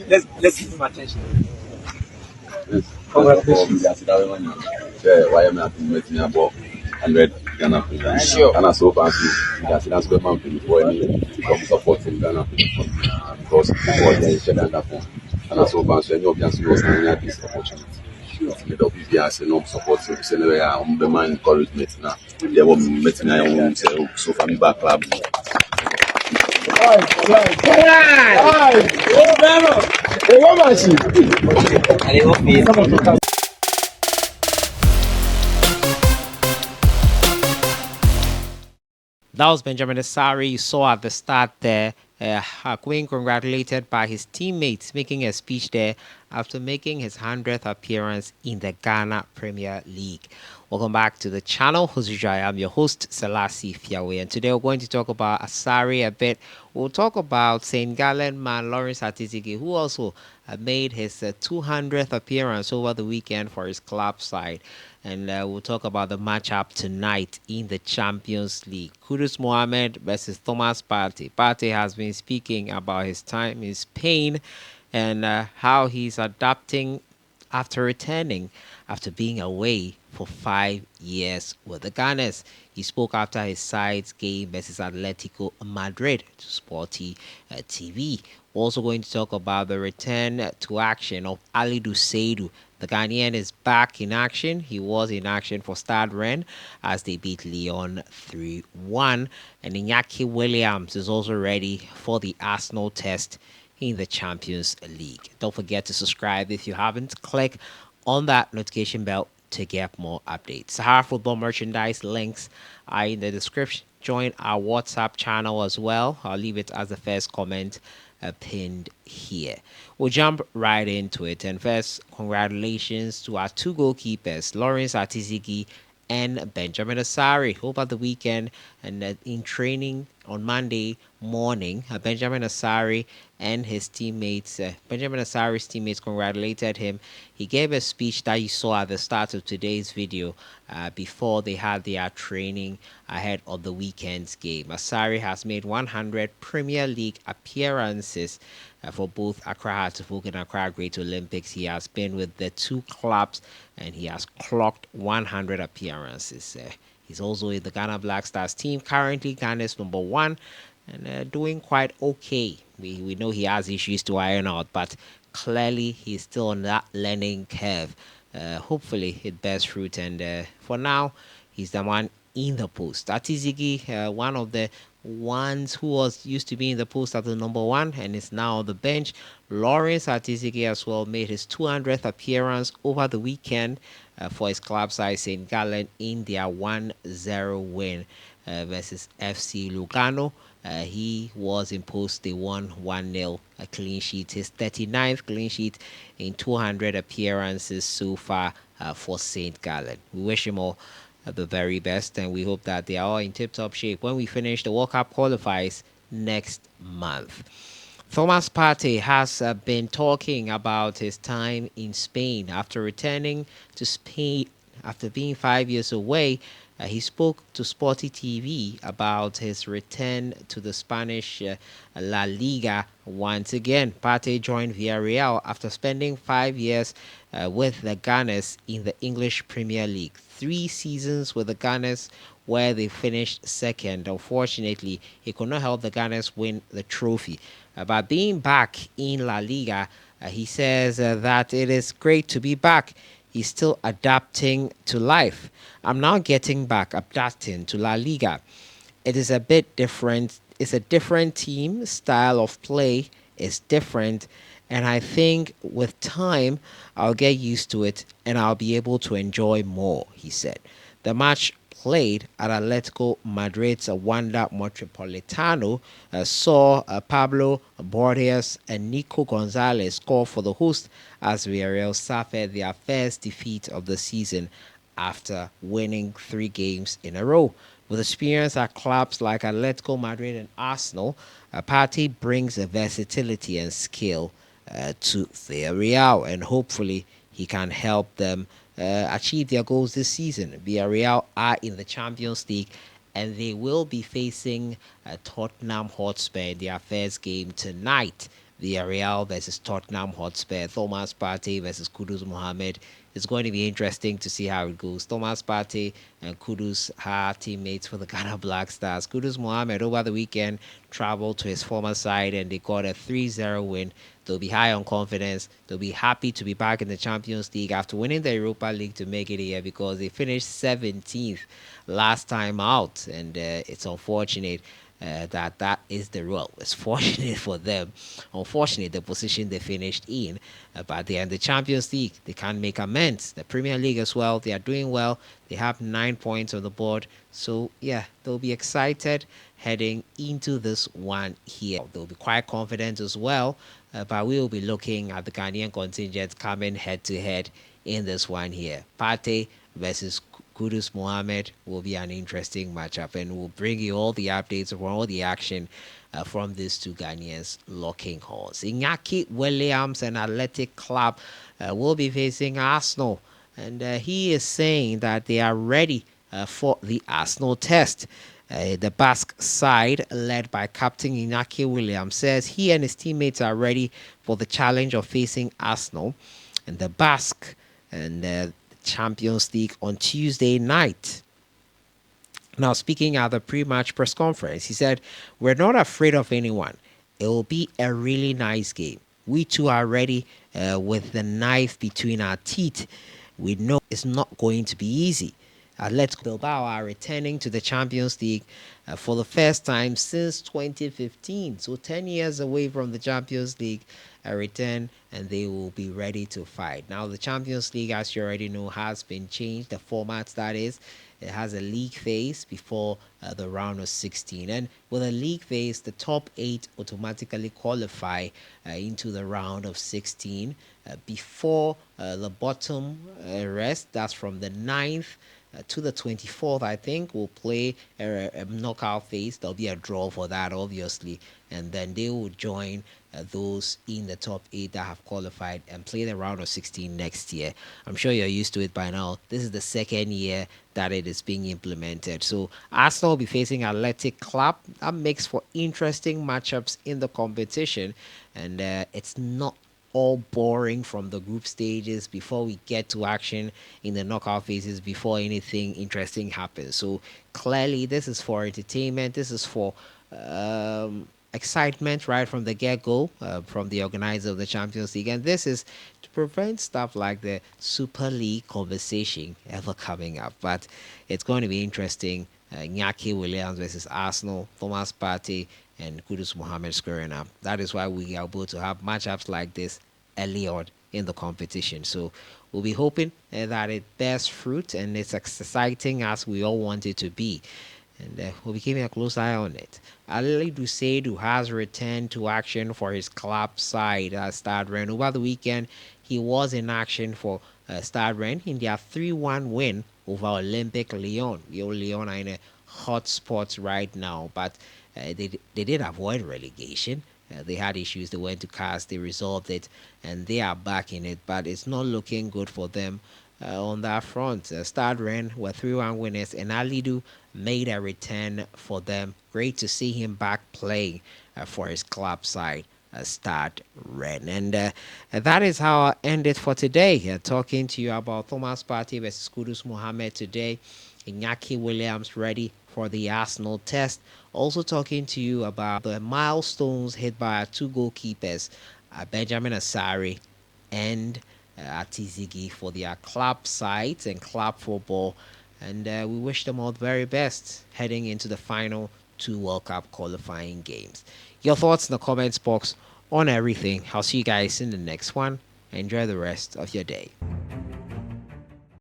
Let's give him attention. Congratulations. Why am I making about 100 Ghana Premier? Sure. And so far, that's the man before any come supporting Ghana because football is shared under phone. And so far, so any of us was having this opportunity. Made up if you are no support, so anyway, I'm the man encouragement now. They were meeting I own so for me back club. That was Benjamin ASARE. You saw at the start there, Queen congratulated by his teammates, making a speech there after making his 100th appearance in the Ghana Premier League. Welcome back to the channel. As usual, I am your host, Sellssi Fiawe, and today we're going to talk about ASARE a bit. We'll talk about St. Gallen man Lawrence Atizigi, who also made his 200th appearance over the weekend for his club side. And we'll talk about the matchup tonight in the Champions League. Kudus Mohammed versus Thomas Partey. Partey has been speaking about his time in Spain and how he's adapting after returning after being away for 5 years with the Gunners. He spoke after his side's game versus Atletico Madrid to Sporty TV. We're also going to talk about the return to action of Alidu Seidu. The Ghanaian is back in action. He was in action for Stade Rennes as they beat Lyon 3-1. And Iñaki Williams is also ready for the Arsenal test in the Champions League. Don't forget to subscribe if you haven't. Click on that notification bell to get more updates. Sahara Football merchandise links are in the description. Join our WhatsApp channel as well. I'll leave it as the first comment pinned here. We'll jump right into it. And first, congratulations to our two goalkeepers, Lawrence Atizigi and Benjamin ASARE. Over the weekend and in training on Monday morning, Benjamin ASARE and his teammates, Benjamin ASARE's teammates congratulated him. He gave a speech that you saw at the start of today's video before they had their training ahead of the weekend's game. ASARE has made 100 Premier League appearances for both Accra Hearts-of-Oak and Accra Great Olympics. He has been with the two clubs and he has clocked 100 appearances. He's also in the Ghana Black Stars team, currently Ghana's #1 and doing quite okay. We know he has issues to iron out, but clearly he's still on that learning curve. Hopefully it bears fruit, and for now he's the one in the post. Atizigi, one of the ones who used to be in the post at the #1 and is now on the bench. Lawrence Atizigi as well made his 200th appearance over the weekend for his club side St. Gallen in their 1-0 win versus FC Lugano. He was in post. They won 1-0, a clean sheet. His 39th clean sheet in 200 appearances so far for St. Gallen. We wish him all the very best, and we hope that they are all in tip-top shape when we finish the World Cup qualifiers next month. Thomas Partey has been talking about his time in Spain after returning to Spain after being 5 years away. He spoke to Sporty TV about his return to the Spanish La Liga once again. Partey joined Villarreal after spending 5 years with the Gunners in the English Premier League. 3 seasons with the Gunners where they finished second. Unfortunately, he could not help the Gunners win the trophy. But being back in La Liga, he says that it is great to be back. He's still adapting to life. I'm now getting back, adapting to La Liga. It is a bit different. It's a different team. Style of play is different. And I think with time, I'll get used to it and I'll be able to enjoy more, he said. The match played at Atletico Madrid's Wanda Metropolitano saw Pablo Borges and Nico Gonzalez score for the host as Villarreal suffered their first defeat of the season after winning 3 games in a row. With experience at clubs like Atletico Madrid and Arsenal, Partey brings a versatility and skill to Villarreal, and hopefully he can help them achieve their goals this season. Villarreal are in the Champions League and they will be facing Tottenham Hotspur in their first game tonight. Villarreal versus Tottenham Hotspur. Thomas Partey versus Kudus Mohammed. It's going to be interesting to see how it goes. Thomas Partey and Kudus are teammates for the Ghana Black Stars. Kudus Mohammed over the weekend traveled to his former side and they got a 3-0 win. They'll be high on confidence. They'll be happy to be back in the Champions League after winning the Europa League to make it here, because they finished 17th last time out, and it's unfortunate that is the rule. It's fortunate for them. Unfortunate the position they finished in, but they are in the Champions League. They can't make amends. The Premier League as well. They are doing well. They have 9 points on the board. So yeah, they'll be excited heading into this one here. They'll be quite confident as well. But we will be looking at the Ghanaian contingent coming head to head in this one here. Partey versus Kudus Mohammed will be an interesting matchup, and we'll bring you all the updates of all the action from these two Ghanaians locking horns. Iñaki Williams and Athletic Club will be facing Arsenal, and he is saying that they are ready for the Arsenal test. The Basque side, led by Captain Iñaki Williams, says he and his teammates are ready for the challenge of facing Arsenal and the Basque and the Champions League on Tuesday night. Now, speaking at the pre-match press conference, he said, "We're not afraid of anyone. It will be a really nice game. We too are ready with the knife between our teeth. We know it's not going to be easy." Atletico Bilbao are returning to the Champions League for the first time since 2015. So 10 years away from the Champions League return, and they will be ready to fight. Now, the Champions League, as you already know, has been changed. The format, that is, it has a league phase before the round of 16. And with a league phase, the top 8 automatically qualify into the round of 16 before the bottom rest. That's from the 9th to the 24th, I think, will play a knockout phase. There'll be a draw for that, obviously, and then they will join those in the top 8 that have qualified and play the round of 16 next year. I'm sure you're used to it by now. This is the second year that it is being implemented. So Arsenal will be facing Athletic Club. That makes for interesting matchups in the competition, and it's not all boring from the group stages before we get to action in the knockout phases, before anything interesting happens. So clearly this is for entertainment. This is for excitement right from the get-go from the organizer of the Champions League, and this is to prevent stuff like the Super League conversation ever coming up. But it's going to be interesting. Iñaki Williams versus Arsenal, Thomas Partey and Kudus Mohammed squaring up. That is why we are able to have matchups like this early on in the competition. So we'll be hoping that it bears fruit and it's exciting as we all want it to be. And we'll be keeping a close eye on it. Alidu Seidu has returned to action for his club side, Stade Rennes. Over the weekend, he was in action for Stade Rennes in their 3-1 win over Olympic Lyon. Lyon are in a hot spot right now, but they did avoid relegation. They had issues. They went to CAS. They resolved it, and they are back in it. But it's not looking good for them on that front. Stade Rennes were 3-1 winners, and Alidu made a return for them. Great to see him back playing for his club side, Stade Rennes. And that is how I end it for today. Talking to you about Thomas Partey versus Kudus Mohammed today. Iñaki Williams ready for the Arsenal test. Also talking to you about the milestones hit by our 2 goalkeepers, Benjamin ASARE and ZIGI, for their club sides and club football. And we wish them all the very best heading into the final 2 World Cup qualifying games. Your thoughts in the comments box on everything. I'll see you guys in the next one. Enjoy the rest of your day.